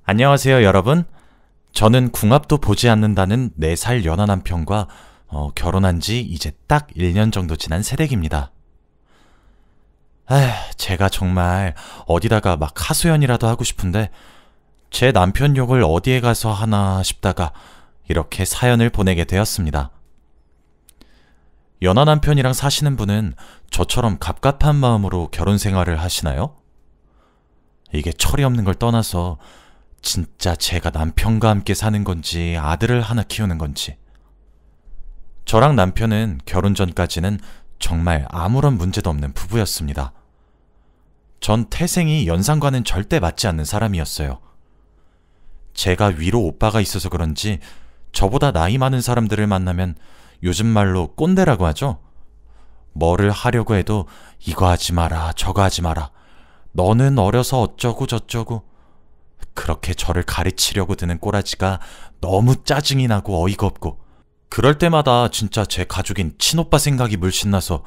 안녕하세요, 여러분. 저는 궁합도 보지 않는다는 4살 연하 남편과 결혼한 지 이제 딱 1년 정도 지난 새댁입니다. 제가 정말 어디다가 막 하소연이라도 하고 싶은데 제 남편 욕을 어디에 가서 하나 싶다가 이렇게 사연을 보내게 되었습니다. 연하 남편이랑 사시는 분은 저처럼 갑갑한 마음으로 결혼 생활을 하시나요? 이게 철이 없는 걸 떠나서 진짜 제가 남편과 함께 사는 건지 아들을 하나 키우는 건지. 저랑 남편은 결혼 전까지는 정말 아무런 문제도 없는 부부였습니다. 전 태생이 연상과는 절대 맞지 않는 사람이었어요. 제가 위로 오빠가 있어서 그런지 저보다 나이 많은 사람들을 만나면 요즘 말로 꼰대라고 하죠. 뭐를 하려고 해도 이거 하지 마라, 저거 하지 마라. 너는 어려서 어쩌고 저쩌고. 그렇게 저를 가르치려고 드는 꼬라지가 너무 짜증이 나고 어이가 없고, 그럴 때마다 진짜 제 가족인 친오빠 생각이 물씬 나서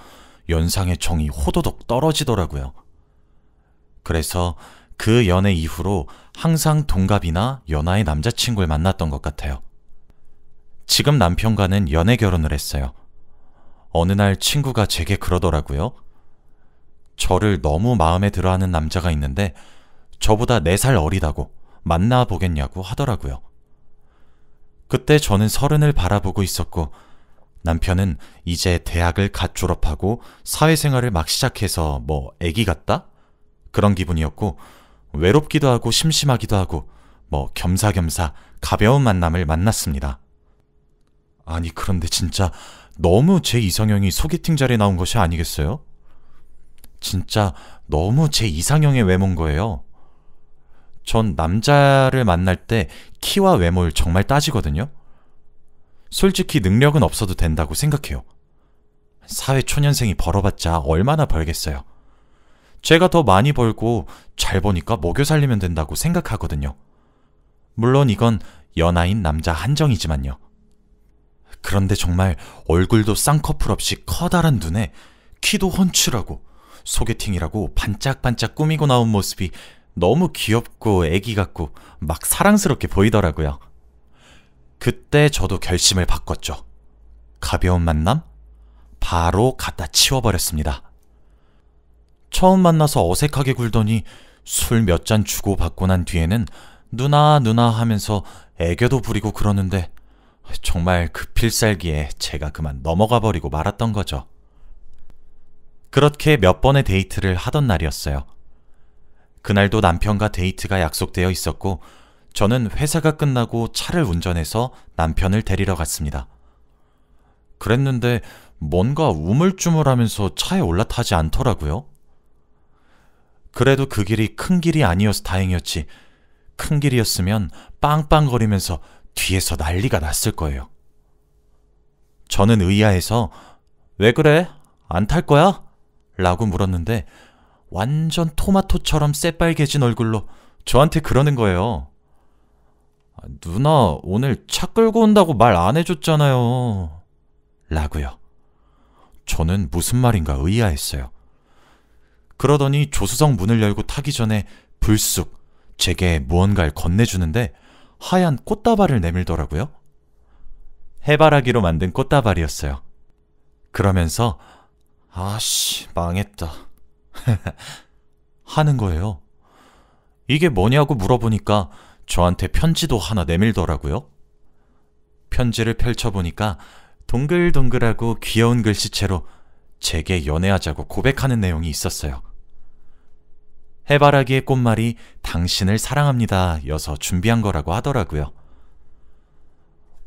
연상의 정이 호도독 떨어지더라고요. 그래서 그 연애 이후로 항상 동갑이나 연하의 남자친구를 만났던 것 같아요. 지금 남편과는 연애 결혼을 했어요. 어느 날 친구가 제게 그러더라고요. 저를 너무 마음에 들어하는 남자가 있는데 저보다 4살 어리다고 만나보겠냐고 하더라고요. 그때 저는 30을 바라보고 있었고 남편은 이제 대학을 갓 졸업하고 사회생활을 막 시작해서 애기 같다? 그런 기분이었고 외롭기도 하고 심심하기도 하고 겸사겸사 가벼운 만남을 만났습니다. 아니 그런데 진짜 너무 제 이상형이 소개팅 자리에 나온 것이 아니겠어요? 진짜 너무 제 이상형의 외모인 거예요. 전 남자를 만날 때 키와 외모를 정말 따지거든요. 솔직히 능력은 없어도 된다고 생각해요. 사회 초년생이 벌어봤자 얼마나 벌겠어요. 제가 더 많이 벌고 잘 버니까 먹여 살리면 된다고 생각하거든요. 물론 이건 연하인 남자 한정이지만요. 그런데 정말 얼굴도 쌍꺼풀 없이 커다란 눈에 키도 훤칠하고 소개팅이라고 반짝반짝 꾸미고 나온 모습이 너무 귀엽고 애기 같고 막 사랑스럽게 보이더라고요. 그때 저도 결심을 바꿨죠. 가벼운 만남? 바로 갖다 치워버렸습니다. 처음 만나서 어색하게 굴더니 술 몇 잔 주고받고 난 뒤에는 누나 하면서 애교도 부리고 그러는데 정말 그 필살기에 제가 그만 넘어가 버리고 말았던 거죠. 그렇게 몇 번의 데이트를 하던 날이었어요. 그날도 남편과 데이트가 약속되어 있었고 저는 회사가 끝나고 차를 운전해서 남편을 데리러 갔습니다. 그랬는데 뭔가 우물쭈물하면서 차에 올라타지 않더라고요. 그래도 그 길이 큰 길이 아니어서 다행이었지, 큰 길이었으면 빵빵거리면서 뒤에서 난리가 났을 거예요. 저는 의아해서 왜 그래? 안 탈 거야? 라고 물었는데 완전 토마토처럼 새빨개진 얼굴로 저한테 그러는 거예요. 누나 오늘 차 끌고 온다고 말 안 해줬잖아요. 라고요. 저는 무슨 말인가 의아했어요. 그러더니 조수석 문을 열고 타기 전에 불쑥 제게 무언가를 건네주는데 하얀 꽃다발을 내밀더라고요. 해바라기로 만든 꽃다발이었어요. 그러면서 아씨 망했다 하는 거예요. 이게 뭐냐고 물어보니까 저한테 편지도 하나 내밀더라고요. 편지를 펼쳐보니까 동글동글하고 귀여운 글씨체로 제게 연애하자고 고백하는 내용이 있었어요. 해바라기의 꽃말이 당신을 사랑합니다 여서 준비한 거라고 하더라고요.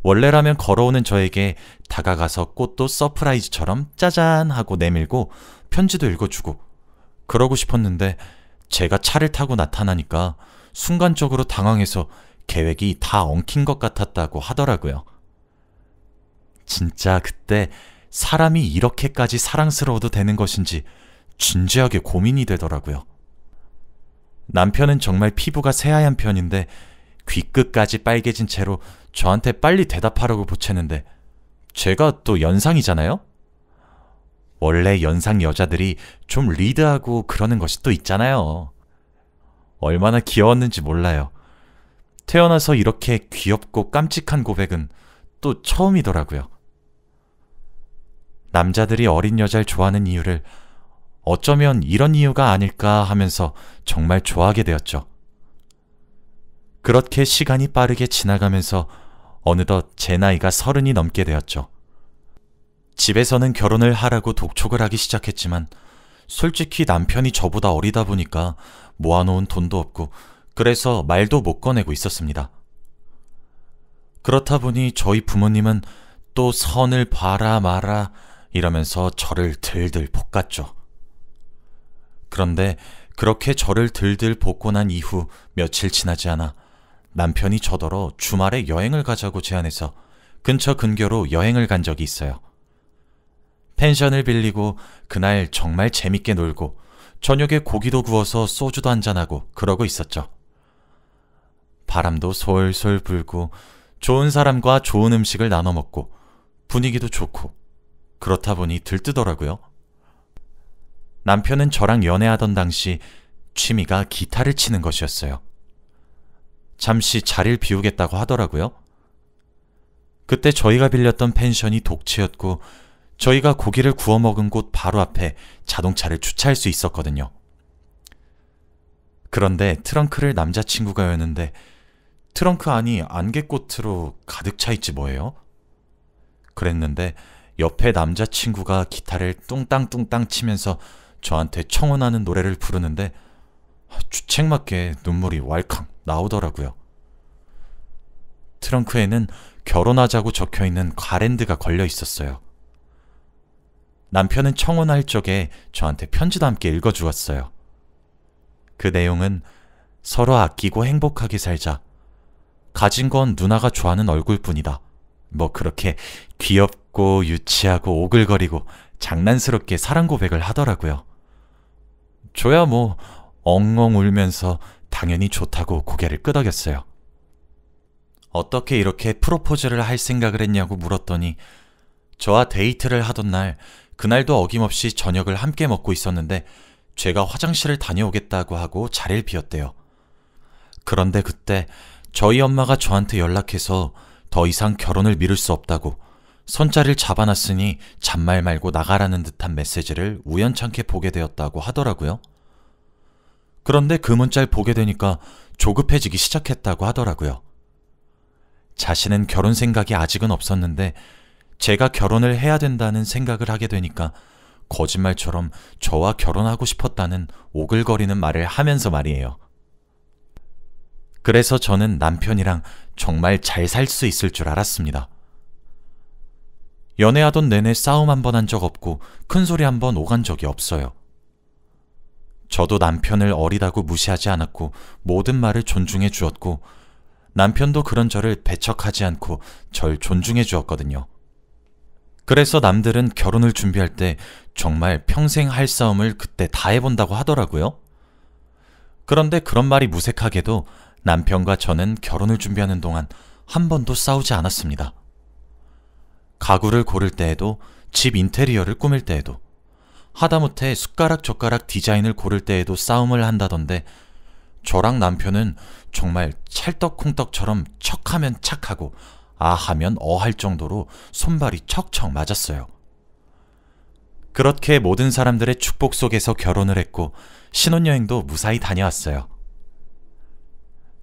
원래라면 걸어오는 저에게 다가가서 꽃도 서프라이즈처럼 짜잔 하고 내밀고 편지도 읽어주고 그러고 싶었는데 제가 차를 타고 나타나니까 순간적으로 당황해서 계획이 다 엉킨 것 같았다고 하더라고요. 진짜 그때 사람이 이렇게까지 사랑스러워도 되는 것인지 진지하게 고민이 되더라고요. 남편은 정말 피부가 새하얀 편인데 귀끝까지 빨개진 채로 저한테 빨리 대답하라고 보채는데 제가 또 연상이잖아요? 원래 연상 여자들이 좀 리드하고 그러는 것이 또 있잖아요. 얼마나 귀여웠는지 몰라요. 태어나서 이렇게 귀엽고 깜찍한 고백은 또 처음이더라고요. 남자들이 어린 여자를 좋아하는 이유를 어쩌면 이런 이유가 아닐까 하면서 정말 좋아하게 되었죠. 그렇게 시간이 빠르게 지나가면서 어느덧 제 나이가 30이 넘게 되었죠. 집에서는 결혼을 하라고 독촉을 하기 시작했지만 솔직히 남편이 저보다 어리다 보니까 모아놓은 돈도 없고 그래서 말도 못 꺼내고 있었습니다. 그렇다 보니 저희 부모님은 또 선을 봐라 마라 이러면서 저를 들들 볶았죠. 그런데 그렇게 저를 들들 볶고 난 이후 며칠 지나지 않아 남편이 저더러 주말에 여행을 가자고 제안해서 근처 근교로 여행을 간 적이 있어요. 펜션을 빌리고 그날 정말 재밌게 놀고 저녁에 고기도 구워서 소주도 한잔하고 그러고 있었죠. 바람도 솔솔 불고 좋은 사람과 좋은 음식을 나눠 먹고 분위기도 좋고 그렇다 보니 들뜨더라고요. 남편은 저랑 연애하던 당시 취미가 기타를 치는 것이었어요. 잠시 자리를 비우겠다고 하더라고요. 그때 저희가 빌렸던 펜션이 독채였고 저희가 고기를 구워 먹은 곳 바로 앞에 자동차를 주차할 수 있었거든요. 그런데 트렁크를 남자친구가 여는데 트렁크 안이 안개꽃으로 가득 차 있지 뭐예요? 그랬는데 옆에 남자친구가 기타를 뚱땅뚱땅 치면서 저한테 청혼하는 노래를 부르는데 주책맞게 눈물이 왈칵 나오더라고요. 트렁크에는 결혼하자고 적혀있는 가랜드가 걸려 있었어요. 남편은 청혼할 적에 저한테 편지도 함께 읽어주었어요. 그 내용은 서로 아끼고 행복하게 살자. 가진 건 누나가 좋아하는 얼굴뿐이다. 뭐 그렇게 귀엽고 유치하고 오글거리고 장난스럽게 사랑 고백을 하더라고요. 저야 뭐 엉엉 울면서 당연히 좋다고 고개를 끄덕였어요. 어떻게 이렇게 프로포즈를 할 생각을 했냐고 물었더니 저와 데이트를 하던 날 그날도 어김없이 저녁을 함께 먹고 있었는데 제가 화장실을 다녀오겠다고 하고 자리를 비웠대요. 그런데 그때 저희 엄마가 저한테 연락해서 더 이상 결혼을 미룰 수 없다고 손자리를 잡아놨으니 잔말 말고 나가라는 듯한 메시지를 우연찮게 보게 되었다고 하더라고요. 그런데 그 문자를 보게 되니까 조급해지기 시작했다고 하더라고요. 자신은 결혼 생각이 아직은 없었는데 제가 결혼을 해야 된다는 생각을 하게 되니까 거짓말처럼 저와 결혼하고 싶었다는 오글거리는 말을 하면서 말이에요. 그래서 저는 남편이랑 정말 잘 살 수 있을 줄 알았습니다. 연애하던 내내 싸움 한 번 한 적 없고 큰소리 한 번 오간 적이 없어요. 저도 남편을 어리다고 무시하지 않았고 모든 말을 존중해 주었고 남편도 그런 저를 배척하지 않고 절 존중해 주었거든요. 그래서 남들은 결혼을 준비할 때 정말 평생 할 싸움을 그때 다 해본다고 하더라고요. 그런데 그런 말이 무색하게도 남편과 저는 결혼을 준비하는 동안 한 번도 싸우지 않았습니다. 가구를 고를 때에도 집 인테리어를 꾸밀 때에도 하다못해 숟가락 젓가락 디자인을 고를 때에도 싸움을 한다던데 저랑 남편은 정말 찰떡콩떡처럼 척하면 착하고 아하면 어할 정도로 손발이 척척 맞았어요. 그렇게 모든 사람들의 축복 속에서 결혼을 했고 신혼여행도 무사히 다녀왔어요.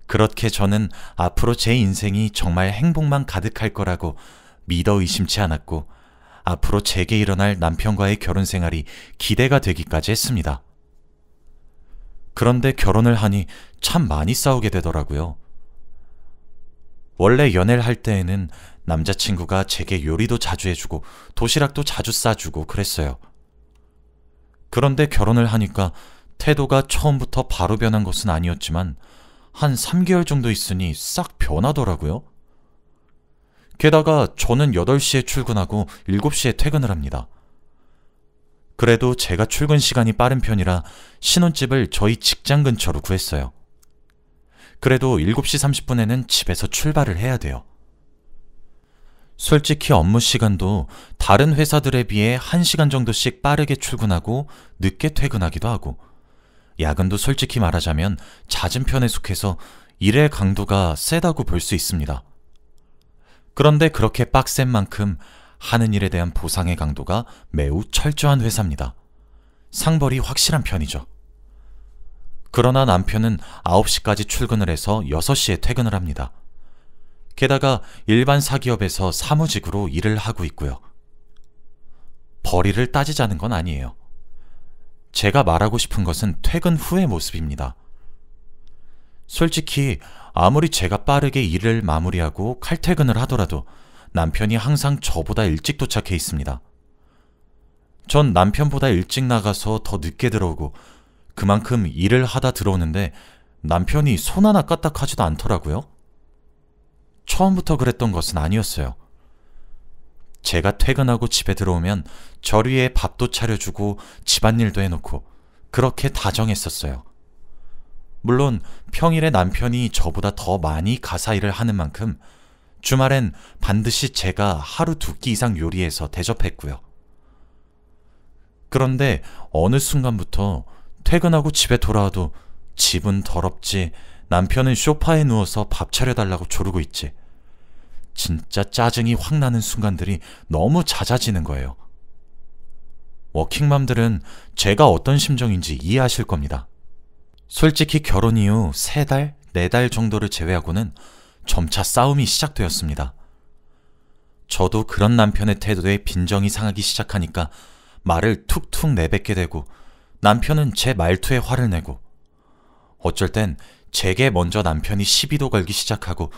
그렇게 저는 앞으로 제 인생이 정말 행복만 가득할 거라고 믿어 의심치 않았고 앞으로 제게 일어날 남편과의 결혼 생활이 기대가 되기까지 했습니다. 그런데 결혼을 하니 참 많이 싸우게 되더라고요. 원래 연애를 할 때에는 남자친구가 제게 요리도 자주 해주고 도시락도 자주 싸주고 그랬어요. 그런데 결혼을 하니까 태도가 처음부터 바로 변한 것은 아니었지만 한 3개월 정도 있으니 싹 변하더라고요. 게다가 저는 8시에 출근하고 7시에 퇴근을 합니다. 그래도 제가 출근 시간이 빠른 편이라 신혼집을 저희 직장 근처로 구했어요. 그래도 7시 30분에는 집에서 출발을 해야 돼요. 솔직히 업무 시간도 다른 회사들에 비해 1시간 정도씩 빠르게 출근하고 늦게 퇴근하기도 하고 야근도 솔직히 말하자면 잦은 편에 속해서 일의 강도가 세다고 볼 수 있습니다. 그런데 그렇게 빡센 만큼 하는 일에 대한 보상의 강도가 매우 철저한 회사입니다. 상벌이 확실한 편이죠. 그러나 남편은 9시까지 출근을 해서 6시에 퇴근을 합니다. 게다가 일반 사기업에서 사무직으로 일을 하고 있고요. 벌이를 따지자는 건 아니에요. 제가 말하고 싶은 것은 퇴근 후의 모습입니다. 솔직히 아무리 제가 빠르게 일을 마무리하고 칼퇴근을 하더라도 남편이 항상 저보다 일찍 도착해 있습니다. 전 남편보다 일찍 나가서 더 늦게 들어오고 그만큼 일을 하다 들어오는데 남편이 손 하나 까딱하지도 않더라고요. 처음부터 그랬던 것은 아니었어요. 제가 퇴근하고 집에 들어오면 절 위에 밥도 차려주고 집안일도 해놓고 그렇게 다정했었어요. 물론 평일에 남편이 저보다 더 많이 가사 일을 하는 만큼 주말엔 반드시 제가 하루 2끼 이상 요리해서 대접했고요. 그런데 어느 순간부터 퇴근하고 집에 돌아와도 집은 더럽지, 남편은 소파에 누워서 밥 차려달라고 조르고 있지. 진짜 짜증이 확 나는 순간들이 너무 잦아지는 거예요. 워킹맘들은 제가 어떤 심정인지 이해하실 겁니다. 솔직히 결혼 이후 3달, 4달 정도를 제외하고는 점차 싸움이 시작되었습니다. 저도 그런 남편의 태도에 빈정이 상하기 시작하니까 말을 툭툭 내뱉게 되고 남편은 제 말투에 화를 내고 어쩔 땐 제게 먼저 남편이 시비도 걸기 시작하고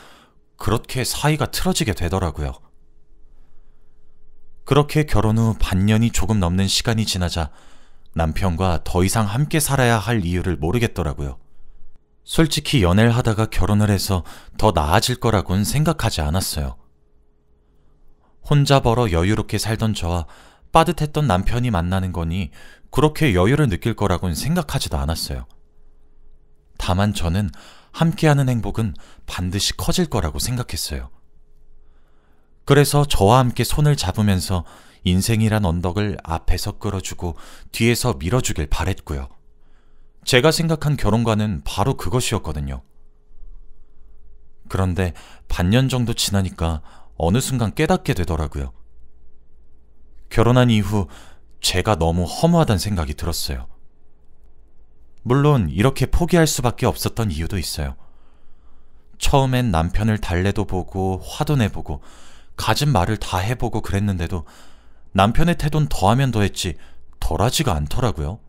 그렇게 사이가 틀어지게 되더라고요. 그렇게 결혼 후 반년이 조금 넘는 시간이 지나자 남편과 더 이상 함께 살아야 할 이유를 모르겠더라고요. 솔직히 연애를 하다가 결혼을 해서 더 나아질 거라고는 생각하지 않았어요. 혼자 벌어 여유롭게 살던 저와 빠듯했던 남편이 만나는 거니 그렇게 여유를 느낄 거라고는 생각하지도 않았어요. 다만 저는 함께하는 행복은 반드시 커질 거라고 생각했어요. 그래서 저와 함께 손을 잡으면서 인생이란 언덕을 앞에서 끌어주고 뒤에서 밀어주길 바랬고요. 제가 생각한 결혼과는 바로 그것이었거든요. 그런데 반년 정도 지나니까 어느 순간 깨닫게 되더라고요. 결혼한 이후 제가 너무 허무하다는 생각이 들었어요. 물론 이렇게 포기할 수밖에 없었던 이유도 있어요. 처음엔 남편을 달래도 보고 화도 내보고 가진 말을 다 해보고 그랬는데도 남편의 태도는 더하면 더했지 덜하지가 않더라고요.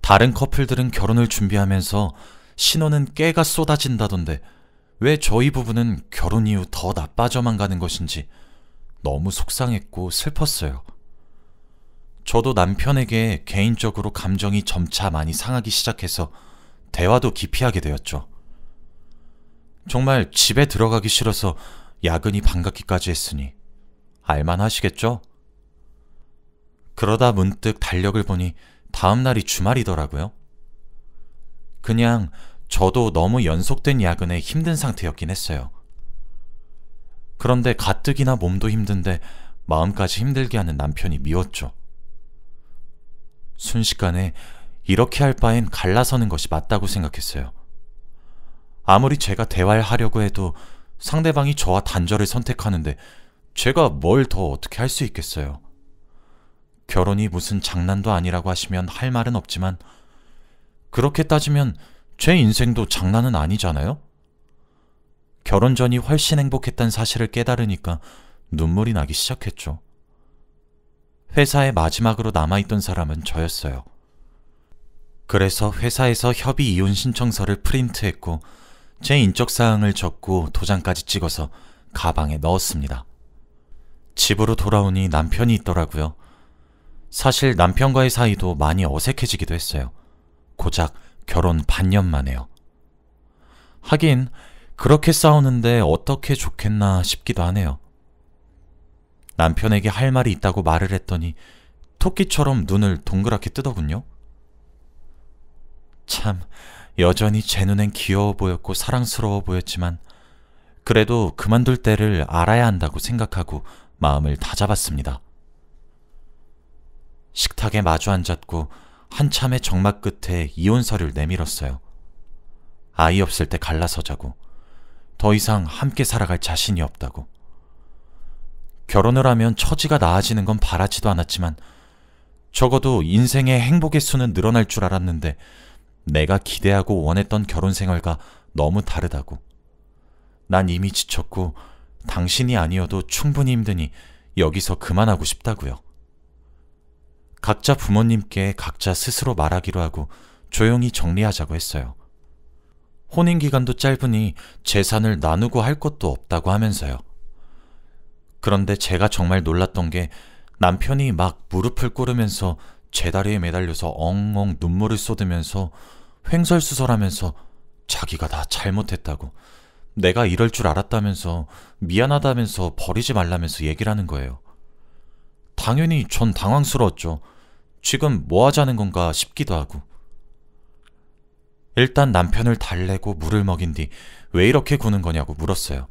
다른 커플들은 결혼을 준비하면서 신혼은 깨가 쏟아진다던데 왜 저희 부부는 결혼 이후 더 나빠져만 가는 것인지 너무 속상했고 슬펐어요. 저도 남편에게 개인적으로 감정이 점차 많이 상하기 시작해서 대화도 기피하게 되었죠. 정말 집에 들어가기 싫어서 야근이 반갑기까지 했으니 알만하시겠죠? 그러다 문득 달력을 보니 다음 날이 주말이더라고요. 그냥 저도 너무 연속된 야근에 힘든 상태였긴 했어요. 그런데 가뜩이나 몸도 힘든데 마음까지 힘들게 하는 남편이 미웠죠. 순식간에 이렇게 할 바엔 갈라서는 것이 맞다고 생각했어요. 아무리 제가 대화를 하려고 해도 상대방이 저와 단절을 선택하는데 제가 뭘 더 어떻게 할 수 있겠어요. 결혼이 무슨 장난도 아니라고 하시면 할 말은 없지만 그렇게 따지면 제 인생도 장난은 아니잖아요? 결혼 전이 훨씬 행복했다는 사실을 깨달으니까 눈물이 나기 시작했죠. 회사에 마지막으로 남아있던 사람은 저였어요. 그래서 회사에서 협의 이혼 신청서를 프린트했고 제 인적사항을 적고 도장까지 찍어서 가방에 넣었습니다. 집으로 돌아오니 남편이 있더라고요. 사실 남편과의 사이도 많이 어색해지기도 했어요. 고작 결혼 반년 만에요. 하긴 그렇게 싸우는데 어떻게 좋겠나 싶기도 하네요. 남편에게 할 말이 있다고 말을 했더니 토끼처럼 눈을 동그랗게 뜨더군요. 참, 여전히 제 눈엔 귀여워 보였고 사랑스러워 보였지만 그래도 그만둘 때를 알아야 한다고 생각하고 마음을 다잡았습니다. 식탁에 마주 앉았고 한참의 정막 끝에 이혼 서류를 내밀었어요. 아이 없을 때 갈라서자고 더 이상 함께 살아갈 자신이 없다고. 결혼을 하면 처지가 나아지는 건 바라지도 않았지만 적어도 인생의 행복의 수는 늘어날 줄 알았는데 내가 기대하고 원했던 결혼 생활과 너무 다르다고. 난 이미 지쳤고 당신이 아니어도 충분히 힘드니 여기서 그만하고 싶다고요. 각자 부모님께 각자 스스로 말하기로 하고 조용히 정리하자고 했어요. 혼인기간도 짧으니 재산을 나누고 할 것도 없다고 하면서요. 그런데 제가 정말 놀랐던 게 남편이 막 무릎을 꿇으면서 제 다리에 매달려서 엉엉 눈물을 쏟으면서 횡설수설하면서 자기가 다 잘못했다고, 내가 이럴 줄 알았다면서 미안하다면서 버리지 말라면서 얘기를 하는 거예요. 당연히 전 당황스러웠죠. 지금 뭐 하자는 건가 싶기도 하고. 일단 남편을 달래고 물을 먹인 뒤 왜 이렇게 구는 거냐고 물었어요.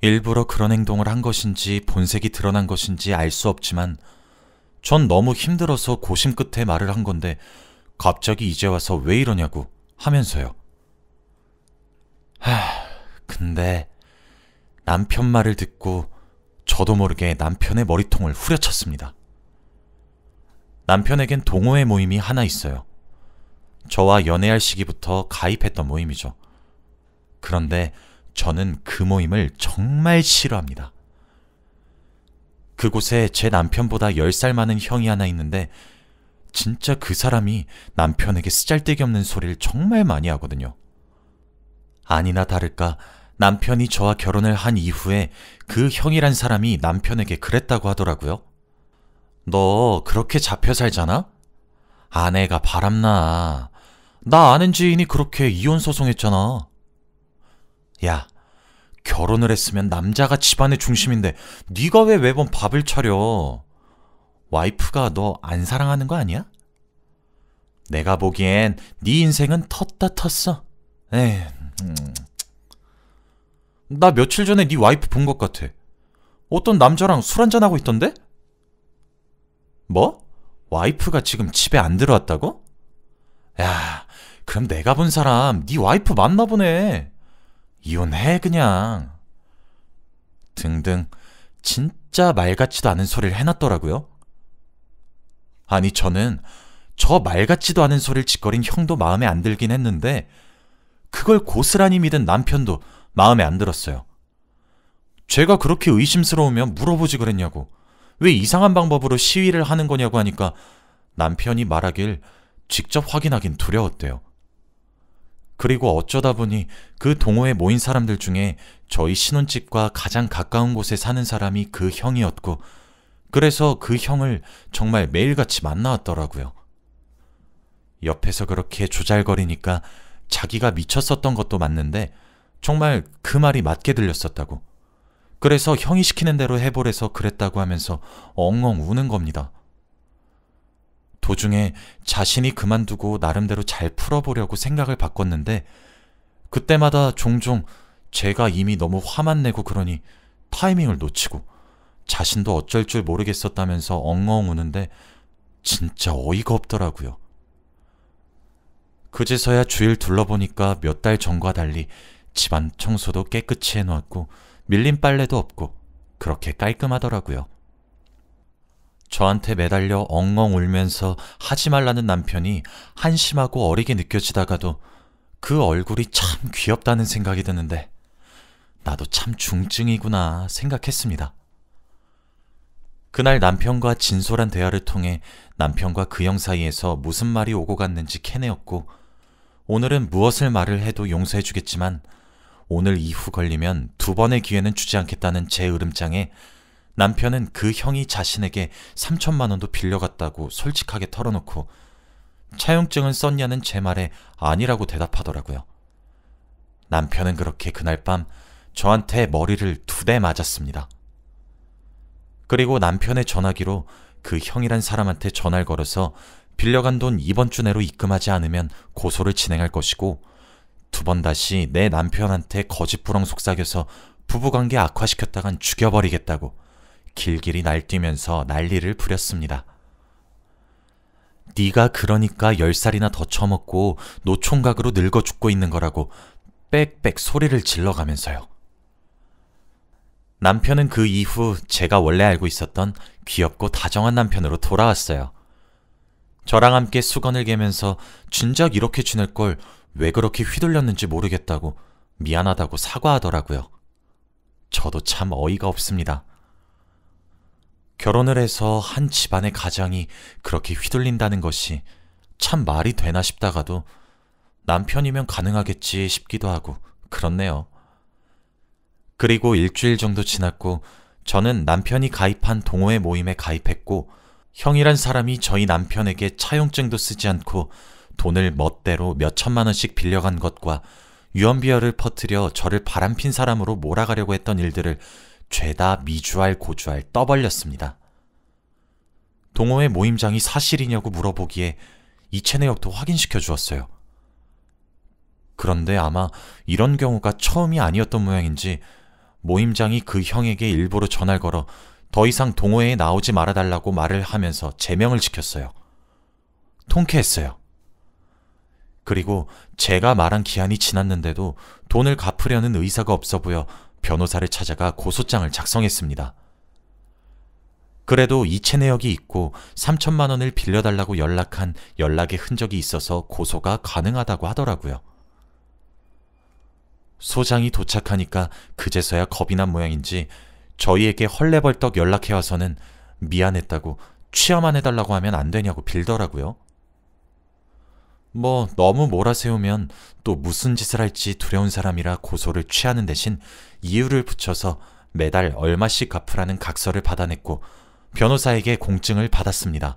일부러 그런 행동을 한 것인지 본색이 드러난 것인지 알 수 없지만 전 너무 힘들어서 고심 끝에 말을 한 건데 갑자기 이제 와서 왜 이러냐고 하면서요. 근데 남편 말을 듣고 저도 모르게 남편의 머리통을 후려쳤습니다. 남편에겐 동호회 모임이 하나 있어요. 저와 연애할 시기부터 가입했던 모임이죠. 그런데 저는 그 모임을 정말 싫어합니다. 그곳에 제 남편보다 10살 많은 형이 하나 있는데 진짜 그 사람이 남편에게 쓰잘데기 없는 소리를 정말 많이 하거든요. 아니나 다를까 남편이 저와 결혼을 한 이후에 그 형이란 사람이 남편에게 그랬다고 하더라고요. 너 그렇게 잡혀 살잖아? 아내가 바람나. 나 아는 지인이 그렇게 이혼 소송했잖아. 야, 결혼을 했으면 남자가 집안의 중심인데 네가 왜 매번 밥을 차려? 와이프가 너 안 사랑하는 거 아니야? 내가 보기엔 네 인생은 텄다 텄어. 에이, 나 며칠 전에 네 와이프 본 것 같아. 어떤 남자랑 술 한잔하고 있던데? 뭐? 와이프가 지금 집에 안 들어왔다고? 야, 그럼 내가 본 사람 네 와이프 맞나 보네. 이혼해 그냥. 등등 진짜 말 같지도 않은 소리를 해놨더라고요. 아니 저는 저 말 같지도 않은 소리를 짓거린 형도 마음에 안 들긴 했는데 그걸 고스란히 믿은 남편도 마음에 안 들었어요. 제가 그렇게 의심스러우면 물어보지 그랬냐고, 왜 이상한 방법으로 시위를 하는 거냐고 하니까 남편이 말하길 직접 확인하긴 두려웠대요. 그리고 어쩌다 보니 그 동호회 모인 사람들 중에 저희 신혼집과 가장 가까운 곳에 사는 사람이 그 형이었고, 그래서 그 형을 정말 매일같이 만나왔더라고요. 옆에서 그렇게 조잘거리니까 자기가 미쳤었던 것도 맞는데 정말 그 말이 맞게 들렸었다고. 그래서 형이 시키는 대로 해보래서 그랬다고 하면서 엉엉 우는 겁니다. 도중에 자신이 그만두고 나름대로 잘 풀어보려고 생각을 바꿨는데 그때마다 종종 제가 이미 너무 화만 내고 그러니 타이밍을 놓치고 자신도 어쩔 줄 모르겠었다면서 엉엉 우는데 진짜 어이가 없더라고요. 그제서야 주위를 둘러보니까 몇 달 전과 달리 집안 청소도 깨끗이 해놓았고 밀린 빨래도 없고 그렇게 깔끔하더라고요. 저한테 매달려 엉엉 울면서 하지 말라는 남편이 한심하고 어리게 느껴지다가도 그 얼굴이 참 귀엽다는 생각이 드는데 나도 참 중증이구나 생각했습니다. 그날 남편과 진솔한 대화를 통해 남편과 그 형 사이에서 무슨 말이 오고 갔는지 캐내었고, 오늘은 무엇을 말을 해도 용서해주겠지만 오늘 이후 걸리면 2번의 기회는 주지 않겠다는 제 으름장에 남편은 그 형이 자신에게 3천만 원도 빌려갔다고 솔직하게 털어놓고 차용증은 썼냐는 제 말에 아니라고 대답하더라고요. 남편은 그렇게 그날 밤 저한테 머리를 2대 맞았습니다. 그리고 남편의 전화기로 그 형이란 사람한테 전화를 걸어서 빌려간 돈 이번 주 내로 입금하지 않으면 고소를 진행할 것이고 2번 다시 내 남편한테 거짓부렁 속삭여서 부부관계 악화시켰다간 죽여버리겠다고 길길이 날뛰면서 난리를 부렸습니다. 네가 그러니까 10살이나 더 처먹고 노총각으로 늙어 죽고 있는 거라고 빽빽 소리를 질러가면서요. 남편은 그 이후 제가 원래 알고 있었던 귀엽고 다정한 남편으로 돌아왔어요. 저랑 함께 수건을 개면서 진작 이렇게 지낼 걸 왜 그렇게 휘둘렸는지 모르겠다고 미안하다고 사과하더라고요. 저도 참 어이가 없습니다. 결혼을 해서 한 집안의 가장이 그렇게 휘둘린다는 것이 참 말이 되나 싶다가도 남편이면 가능하겠지 싶기도 하고 그렇네요. 그리고 일주일 정도 지났고 저는 남편이 가입한 동호회 모임에 가입했고 형이란 사람이 저희 남편에게 차용증도 쓰지 않고 돈을 멋대로 몇 천만 원씩 빌려간 것과 유언비어를 퍼뜨려 저를 바람핀 사람으로 몰아가려고 했던 일들을 죄다 미주알 고주알 떠벌렸습니다. 동호회 모임장이 사실이냐고 물어보기에 이체 내역도 확인시켜 주었어요. 그런데 아마 이런 경우가 처음이 아니었던 모양인지 모임장이 그 형에게 일부러 전화를 걸어 더 이상 동호회에 나오지 말아달라고 말을 하면서 제명을 지켰어요. 통쾌했어요. 그리고 제가 말한 기한이 지났는데도 돈을 갚으려는 의사가 없어 보여 변호사를 찾아가 고소장을 작성했습니다. 그래도 이체 내역이 있고 3천만 원을 빌려달라고 연락한 연락의 흔적이 있어서 고소가 가능하다고 하더라고요. 소장이 도착하니까 그제서야 겁이 난 모양인지 저희에게 헐레벌떡 연락해와서는 미안했다고 취하만 해달라고 하면 안 되냐고 빌더라고요. 너무 몰아세우면 또 무슨 짓을 할지 두려운 사람이라 고소를 취하는 대신 이유를 붙여서 매달 얼마씩 갚으라는 각서를 받아냈고 변호사에게 공증을 받았습니다.